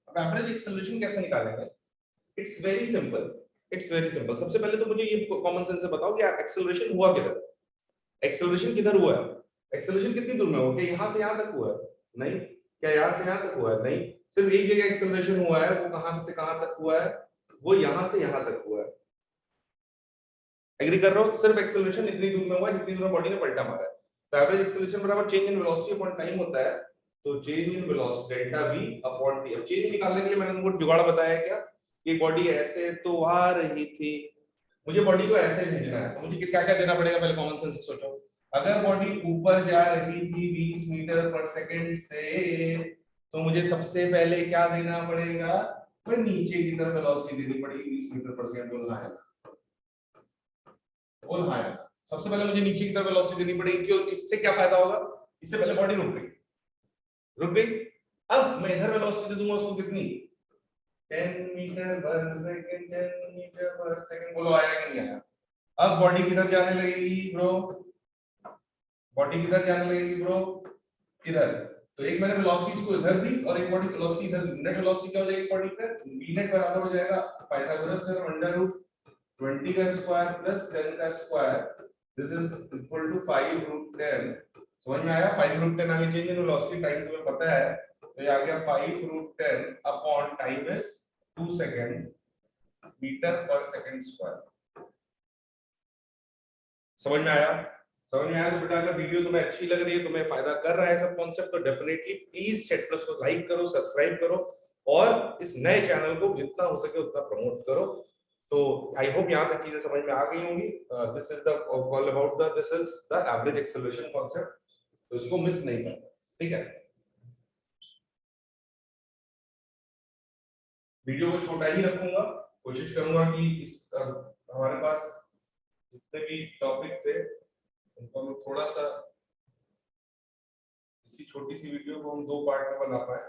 अब एवरेज एक्सेलरेशन कैसे निकालेंगे? It's very simple, it's very simple. सबसे पहले तो मुझे ये कॉमन सेंस से बताओ कि एक्सेलरेशन हुआ किधर? एक्सेलरेशन किधर हुआ है? एक्सेलरेशन कितनी दूर में हुआ? क्या यहां से यहां तक हुआ है? नहीं। क्या यहां से यहां तक हुआ है? नहीं। सिर्फ एक जगह एक्सेलरेशन हुआ है, वो कहां से कहां तक हुआ है? वो यहां से यहां तक हुआ है। एग्री कर रहे हो? सिर्फ एक्सेलरेशन इतनी दूर में हुआ है जितनी दूर में बॉडी ने पलटा मारा है। तो एवरेज एक्सेलरेशन बराबर change in velocity upon time होता है। तो change in velocity delta v upon t। अब चेंज निकालने के लिए मैंने तुमको जुगाड़ बताया क्या, कि बॉडी ऐसे तो आ रही थी, मुझे बॉडी को ऐसे भेजना है, तो मुझे क्या क्या देना पड़ेगा? पहले कॉमन सेंस से सोचो। अगर बॉडी ऊपर जा रही थी 20 मीटर पर सेकंड से, तो मुझे सबसे पहले क्या देना पड़ेगा? तो नीचे की तरफ वेलोसिटी देनी पड़ेगी 20 मीटर पर सेकंड। बोल रहा है, बोल हाँ। सबसे पहले मुझे नीचे की तरफ वेलोसिटी देनी पड़ेगी, क्यों? इससे क्या फायदा होगा? इससे पहले बॉडी रुक गई, रुक गई। अब मैं इधर वेलोसिटी दे दूंगा उसको, कितनी? 10 metre per second, 10 metre per second. बोलो आया कि नहीं आया? अब बॉडी किधर जाने लगेगी ब्रो? बॉडी किधर जाने लगेगी ब्रो? इधर। तो एक मैंने वेलोसिटी इसको इधर दी और एक बॉडी वेलोसिटी इधर दी। नेट वेलोसिटी क्या हो जाएगी बॉडी पे? v नेट बराबर हो जाएगा पाइथागोरस थ्योरम अंडर रूट 20 का स्क्वायर प्लस 10 का square, this is equal to 5 root 10। समझ में आया? 5 रूट 10 आगे चेंज इन वेलोसिटी टाइम तुम्हें पता है, तो ये आ गया 5 root 10 upon time is 2 second metre per second square. समझ में आया? समझ में आया? तो बेटा अगर वीडियो तुम्हें अच्छी लग रही है, तुम्हें फायदा कर रहा है सब कॉन्सेप्ट, तो डेफिनेटली प्लीज चैट प्लस को लाइक करो, सब्सक्राइब करो, और इस नए चैनल को जितना हो सके उतना प्रमोट करो। तो आई होप यहाँ तक चीजें समझ में आ गई होंगी। This is the all about the this is the average acceleration concept, तो इसको मिस नहीं करना, ठीक है? वीडियो को छोटा ही रखूंगा, कोशिश करूंगा कि इस हमारे पास जितने भी टॉपिक थे उनको हम थोड़ा सा इसी छोटी सी वीडियो को हम 2 पार्ट में बना पाए।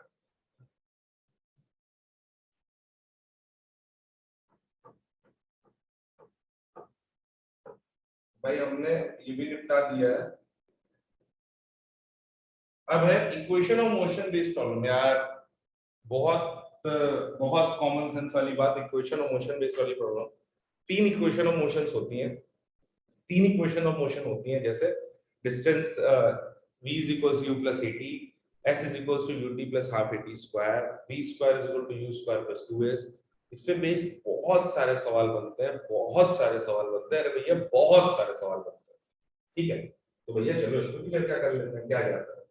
भाई हमने ये भी निपटा दिया है। अब है equation of motion based problem. यार बहुत बहुत कॉमन सेंस वाली बात, इक्वेशन ऑफ मोशन बेस्ड वाली प्रॉब्लम। 3 इक्वेशन ऑफ मोशंस होती हैं, 3 इक्वेशन ऑफ मोशन होती हैं, जैसे distance v is equal to u plus at, s is equals to ut plus half at square, b square is equal to u square plus 2s। इस पे based बहुत सारे सवाल बनते हैं, बहुत सारे सवाल बनते हैं, अरे भैया बहुत सारे सवाल बनते हैं। ठीक है, तो भैया चलो इसको भी चर्चा कर लेते हैं। क्या जाता है,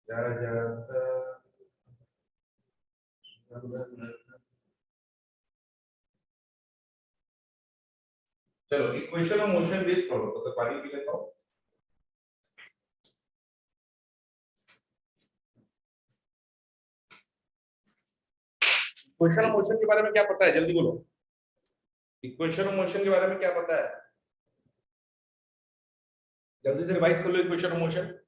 क्या जाता चलो इक्वेशन ऑफ मोशन बेस्ड पढ़ो, तो पानी पी लेता हूं। इक्वेशन ऑफ मोशन के बारे में क्या पता है, जल्दी बोलो। इक्वेशन ऑफ मोशन के बारे में क्या पता है, जल्दी से रिवाइज कर लो equation of motion.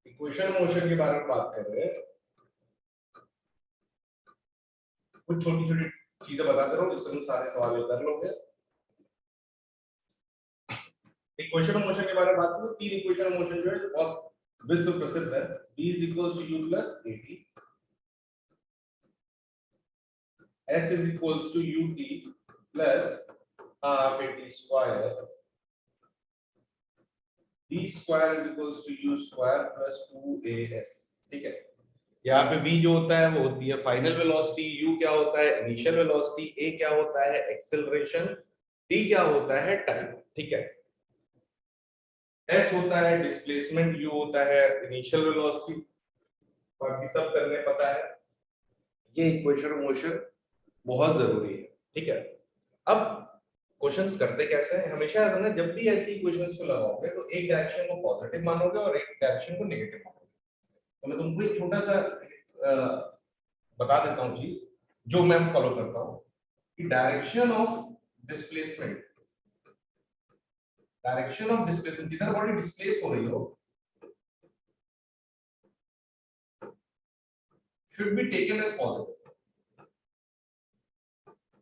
Equation of motion के बारे में बात कर रहे हैं, कुछ छोटी छोटी चीजें बताते रहो जिससे तुम सारे सवाल कर लोगे। इक्वेशन ऑफ मोशन के बारे में बात करो, तीन इक्वेशन ऑफ मोशन जो है जो बहुत विश्व प्रसिद्ध है। b is equals to u plus at, s is equals to ut plus half at square, b square is equals to u square plus 2as। ठीक है, यहाँ पे v जो होता है वो होती है फाइनल वेलोसिटी, u क्या होता है इनिशियल वेलोसिटी, a क्या होता है एक्सेलरेशन, t क्या होता है टाइम। ठीक है, s होता है डिस्प्लेसमेंट, u होता है इनिशियल वेलोसिटी, बाकी सब करने पता है। ये इक्वेशन ऑफ मोशन बहुत जरूरी है। ठीक है, अब क्वेश्चंस करते कैसे हैं, हमेशा याद रखना जब भी ऐसी इक्वेशंस को लगाओगे तो एक डायरेक्शन को पॉजिटिव मानोगे और एक डायरेक्शन को नेगेटिव मानोगे। तो मैं तुमको एक छोटा सा बता देता हूँ चीज जो मैं फॉलो करता हूँ कि डायरेक्शन ऑफ डिस्प्लेसमेंट जिधर बॉडी डिस्प्लेस हो रही हो should be taken as positive.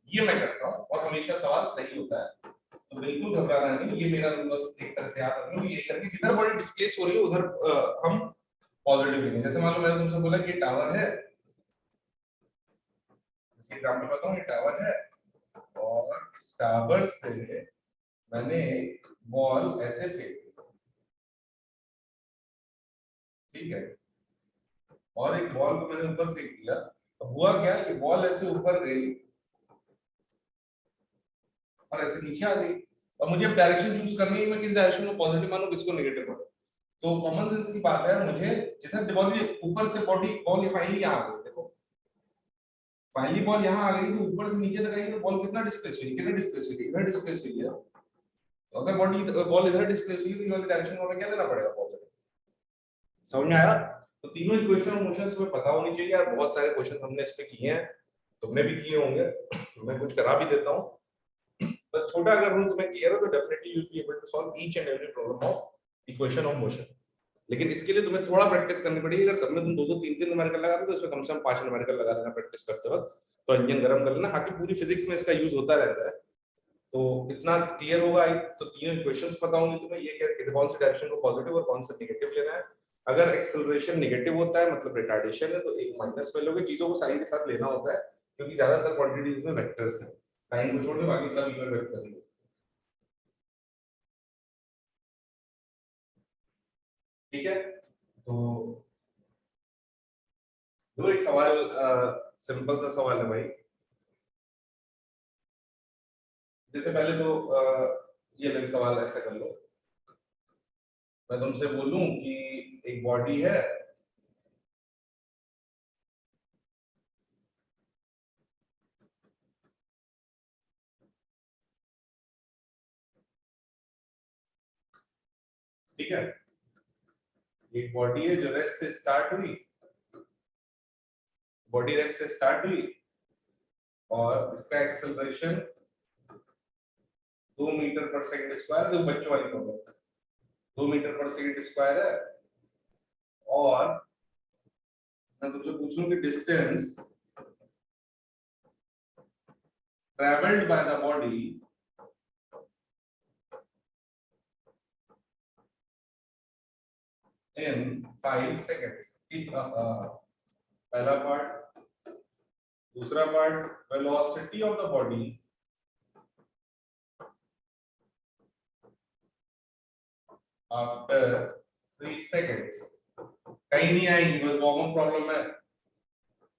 ये मैं करता हूँ और हमेशा सवाल सही होता है, तो बिल्कुल घबराना नहीं। ये मेरा रूल बस एक तरह से याद रख लो, ये करके जिधर बॉडी डिस्प्लेस हो रही है उधर हम पॉजिटिव लेंगे। जैसे मान लो मैंने तुमसे बोला कि टावर है, जैसे एग्जांपल बताऊं, ये टावर है और इस टावर से मैंने बॉल ऐसे फेंक दी, ठीक है, और एक बॉल को मैंने ऊपर फेंक दिया। अब हुआ क्या, ये बॉल ऐसे ऊपर गई और ऐसे नीचे आ गई, और मुझे अब डायरेक्शन चूज करनी है, मैं किस डायरेक्शन को पॉजिटिव मानूं किसको नेगेटिव मानूं। तो कॉमन सेंस की बात है, मुझे जिधर बॉल ऊपर से बॉल फाइनली यहाँ आ गई, देखो फाइनली बॉल यहाँ आ गई, तो ऊपर से नीचे तक आई तो बॉल कितना डिस्प्लेस हुई, कितना डिस्प्लेस हुई, इधर डिस्प्लेस हुई है। तो अगर बॉल इधर डिस्प्लेस हुई तो इधर डायरेक्शन में हमें क्या लेना पड़ेगा, पॉजिटिव। समझ में आया? तो तीनों इक्वेशन ऑफ मोशंस में पता होनी चाहिए यार, बहुत सारे क्वेश्चन हमने इस पे किए हैं, तुमने भी किए होंगे, मैं कुछ करा भी देता हूँ। बस छोटा अगर रूल तुम्हें क्लियर है तो definitely you will be able to solve each and every problem of equation of motion. लेकिन इसके लिए तुम्हें थोड़ा प्रैक्टिस करनी पड़ेगी। अगर सब में तुम 2-2 3-3 न्यूमेरिकल लगाते तो इसमें कम से कम 5 न्यूमेरिकल लगा लेना प्रैक्टिस करते वक्त, तो इंजन गर्म कर लेना। हालांकि पूरी फिजिक्स में इसका यूज होता रहता है, तो इतना क्लियर होगा। तो तीनों इक्वेशंस पता होंगी तुम्हें, ये क्या कौन से डायरेक्शन को पॉजिटिव और कौन सा नेगेटिव लेना है। अगर एक्सेलरेशन नेगेटिव होता है मतलब रिटार्डेशन है, तो एक माइनस में लोगे। चीजों को साइन के साथ लेना होता है क्योंकि ज्यादातर क्वांटिटीज में वेक्टर्स हैं, साइन को छोड़ के बाकी सब इवन वेक्टर हैं। ठीक है, तो दो एक सवाल, सिंपल सा सवाल है भाई। जैसे पहले तो ये लग सवाल ऐसा कर लो, मैं तुमसे बोलूं कि एक बॉडी है, ठीक है, एक बॉडी है जो रेस्ट से स्टार्ट हुई, बॉडी रेस्ट से स्टार्ट हुई और इसका acceleration 2 metre per second square, तो बच्चों वाली problem, 2 metre per second square है। और मैं तुमसे पूछ लूं कि distance travelled by the body in 5 seconds. पहला पार्ट, दूसरा part velocity of the body after 3 seconds. कहीं नहीं आएगी, बस वार्म अप प्रॉब्लम है।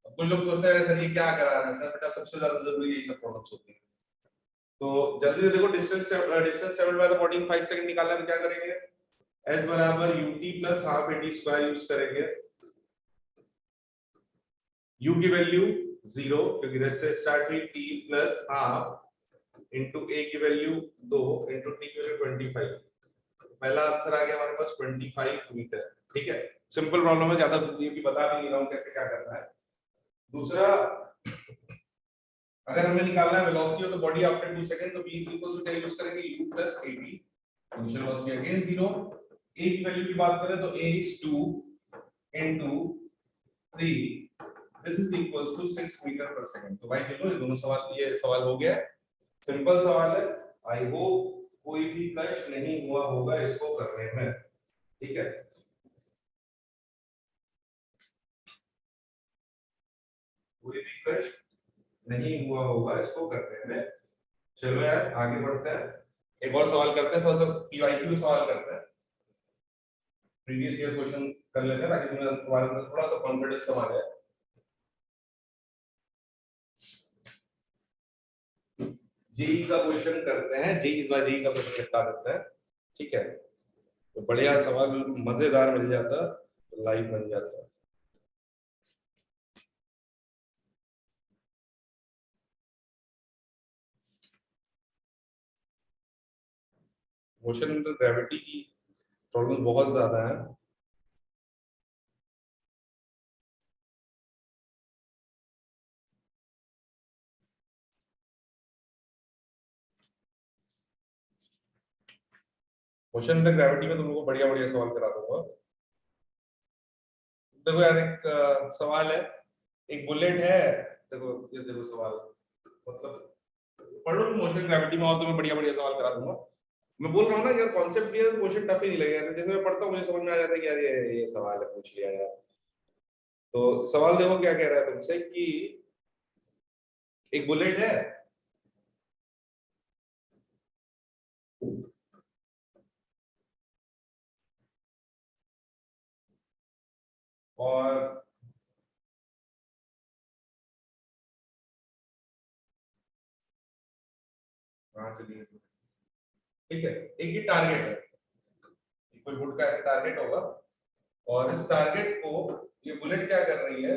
कुछ लोग सोचते हैं सर ये क्या करा रहे हैं सर, बेटा सबसे ज्यादा जरूरी यही सब प्रॉब्लम्स होती है। तो जल्दी से देखो, distance travelled by the body in 5 second निकालना है तो क्या करेंगे, s बराबर ut plus half at square use करेंगे। u की वैल्यू 0 क्योंकि रेस्ट से स्टार्ट हुई, t plus half into a की वैल्यू 2 इनटू t की वैल्यू 25। पहला आंसर आ गया हमारे पास 25 मीटर। ठीक है, सिंपल प्रॉब्लम है, ज्यादा ये भी बता भी नहीं रहा हूं कैसे क्या करना है। दूसरा, अगर हमें निकालना है velocity of the body after 2 second तो v is equal to use करेंगे u plus at, initial velocity again 0। a की वैल्यू की बात करें तो a is 2 into 3, this is equals to 6 metre per second. तो भाई चलो ये दोनों सवाल, ये सवाल हो गया, सिंपल सवाल है। आई होप कोई भी कष्ट नहीं हुआ होगा इसको करने में। ठीक है, कोई भी कष्ट नहीं हुआ होगा इसको करने में। चलो यार आगे बढ़ते हैं, एक और सवाल करते हैं, थोड़ा सा पीवाईक्यू सवाल करते हैं, प्रीवियस ईयर क्वेश्चन कर लेते हैं ताकि तुम्हारे अंदर थोड़ा सा कॉन्फिडेंस समा जाए। जेई का क्वेश्चन करते हैं, जेई इस बार जेई का क्वेश्चन निपटा देते हैं। ठीक है, तो बढ़िया सवाल, मजेदार मिल जाता तो लाइव बन जाता। मोशन अंडर ग्रेविटी की प्रॉब्लम बहुत ज्यादा है। मोशन अंडर ग्रेविटी में तुम लोगों को बढ़िया बढ़िया सवाल करा दूंगा। देखो यार एक सवाल है, एक बुलेट है, देखो ये देखो सवाल, मतलब पढ़ लो मोशन ग्रेविटी में और तुम्हें बढ़िया बढ़िया सवाल करा दूंगा। मैं बोल रहा हूँ ना यार, कॉन्सेप्ट क्लियर है तो क्वेश्चन टफ ही नहीं लगेगा। जैसे मैं पढ़ता हूँ मुझे समझ में आ जाता है कि यार ये सवाल है, पूछ लिया यार। तो सवाल देखो क्या कह रहा है तुमसे कि एक बुलेट है, और चलिए ठीक है, एक ही टारगेट है, कोई वुड का ऐसा टारगेट होगा, और इस टारगेट को ये बुलेट क्या कर रही है,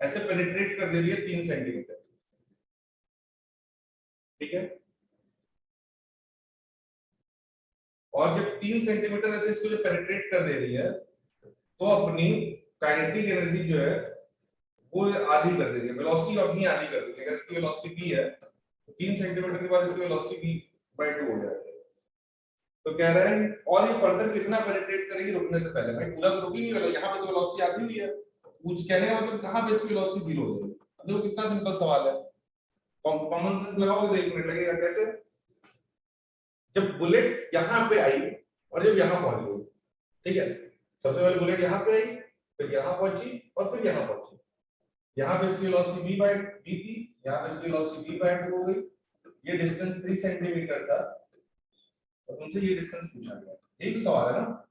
ऐसे पेनिट्रेट कर दे रही है 3 सेंटीमीटर। ठीक है, और जब 3 सेंटीमीटर ऐसे इसको जो पेनिट्रेट कर दे रही है तो अपनी काइनेटिक एनर्जी जो है वो आधी कर देगी, वेलोसिटी अपनी आधी कर देगी। अगर इसकी वेलोसिटी v है तो 3 सेंटीमीटर के बाद इसकी वेलोसिटी v/2 हो जाती है। तो कह रहा है और ये फर्दर कितना पेनिट्रेट करेगी रुकने से पहले। भाई पूरा तो रुकी नहीं, यहाँ पे तो वेलोसिटी आधी हुई है, कुछ कहने का मतलब कहां पे इसकी वेलोसिटी 0 हो जाएगी। देखो कितना सिंपल सवाल है, कॉमन सेंस लगाओगे तो 1 मिनट लगेगा। कैसे, जब बुलेट यहाँ पे आई और जब यहाँ पहुंच गई, ठीक है, सबसे पहले बुलेट यहाँ पे आई, फिर यहाँ पहुंची और फिर यहाँ पहुंची। यहाँ पे इसकी वेलोसिटी v/v थी, यहाँ पे इसकी वेलोसिटी v/2 हो गई। ये डिस्टेंस 3 सेंटीमीटर था और तुमसे ये डिस्टेंस पूछा गया। यही तो सवाल है ना,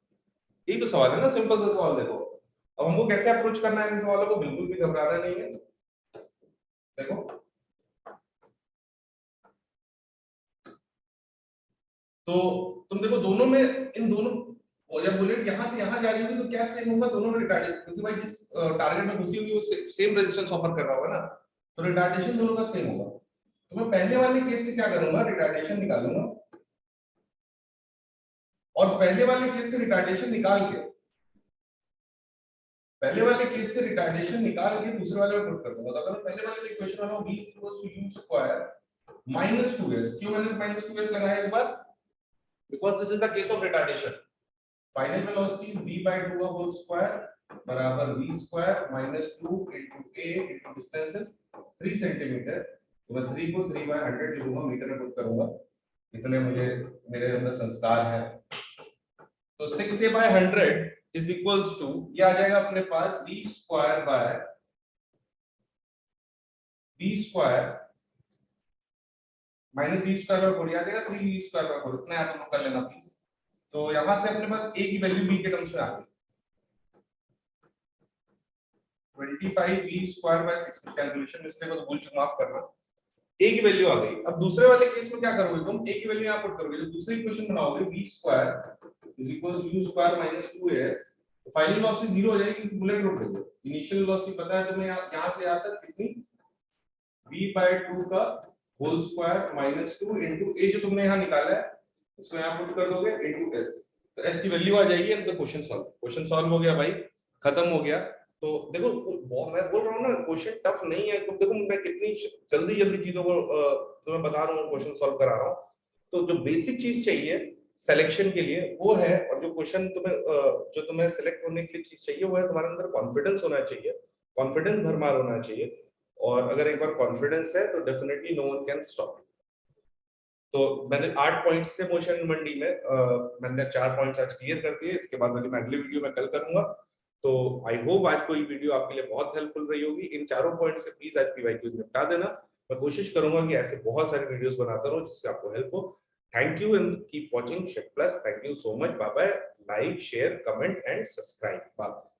यही तो सवाल है ना, सिंपल सा सवाल। देखो अब हमको कैसे अप्रोच करना है ऐसे सवालों को, बिल्कुल भी घबराना नहीं है। देखो तो तुम देखो दोनों में, इन दोनों, और जब बुलेट यहां से यहां जा रही होगी तो क्या सेम होगा, दोनों में रिटार्डेशन, क्योंकि भाई जिस टारगेट में घुसी होगी वो सेम रेजिस्टेंस ऑफर कर रहा होगा ना, तो रिटार्डेशन दोनों का सेम होगा। तो मैं पहले वाले केस से क्या करूंगा, रिटार्डेशन निकालूंगा, और पहले वाले केस से रिटार्डेशन निकाल के, पहले वाले केस से रिटार्डेशन निकाल के दूसरे वाले में पुट कर दूंगा। तो अगर पहले वाले में इक्वेशन बनाऊं v = u² -2s, क्यों मैंने -2s लगाया इस बार, because this is the case of retardation. Final velocity is v/2 का whole square बराबर v² -2 into a into distance is 3 centimetre. तो मैं 3 को 3/100 लिखूंगा, मीटर में पुट करूंगा। इतने मुझे मेरे अंदर संस्कार है। तो 6a/100 इज इक्वल्स टू, ये आ जाएगा अपने पास b square by b square minus b square by 4 आ जाएगा 3b स्क्वायर बाय 4। इतना याद कर लेना प्लीज। तो यहां से अपने पास a की वैल्यू b के टर्म्स में आ गई 25b square by 6। Calculation mistake हो तो भूल चूक माफ करना। a की वैल्यू आ गई। अब दूसरे वाले केस में क्या करोगे तुम, a की वैल्यू यहां पुट करोगे, जब दूसरी इक्वेशन बनाओगे b square is equals u square minus 2as, तो फाइनल वेलोसिटी 0 हो जाएगी क्योंकि बुलेट रोड देखो। इनिशियल वेलोसिटी पता है तुम्हें, यहां से यहां तक कितनी, v/2 का whole square minus 2 into a जो तुमने यहां निकाला है इसको यहां पुट कर दोगे इनटू s। तो s की वैल्यू आ जाएगी and the question solve. Question solve हो गया भाई, खत्म हो गया। तो देखो मैं बोल रहा हूँ ना क्वेश्चन टफ नहीं है। तो देखो मैं कितनी जल्दी जल्दी चीजों को तुम्हें बता रहा हूँ, क्वेश्चन सॉल्व करा रहा हूँ। तो जो बेसिक चीज चाहिए सिलेक्शन के लिए वो है, और जो क्वेश्चन तुम्हें जो तुम्हें सिलेक्ट होने के लिए चीज चाहिए वो है तुम्हारे अंदर कॉन्फिडेंस होना चाहिए, कॉन्फिडेंस भरमार होना चाहिए। और अगर एक बार कॉन्फिडेंस है तो definitely no one can stop. तो मैंने 8 पॉइंट्स से मोशन मंडी में मैंने 4 पॉइंट्स आज क्लियर कर दिए। इसके बाद वाली मैं अगली वीडियो में कल करूंगा। तो आई होप आज कोई वीडियो आपके लिए बहुत हेल्पफुल रही होगी। इन चारों पॉइंट्स से प्लीज आज पीवाईक्यूज निपटा देना। मैं कोशिश करूंगा कि ऐसे बहुत सारे वीडियोस बनाता रहूं जिससे आपको हेल्प हो। Thank you and keep watching chef plus. Thank you so much. Bye bye. Like share comment and subscribe.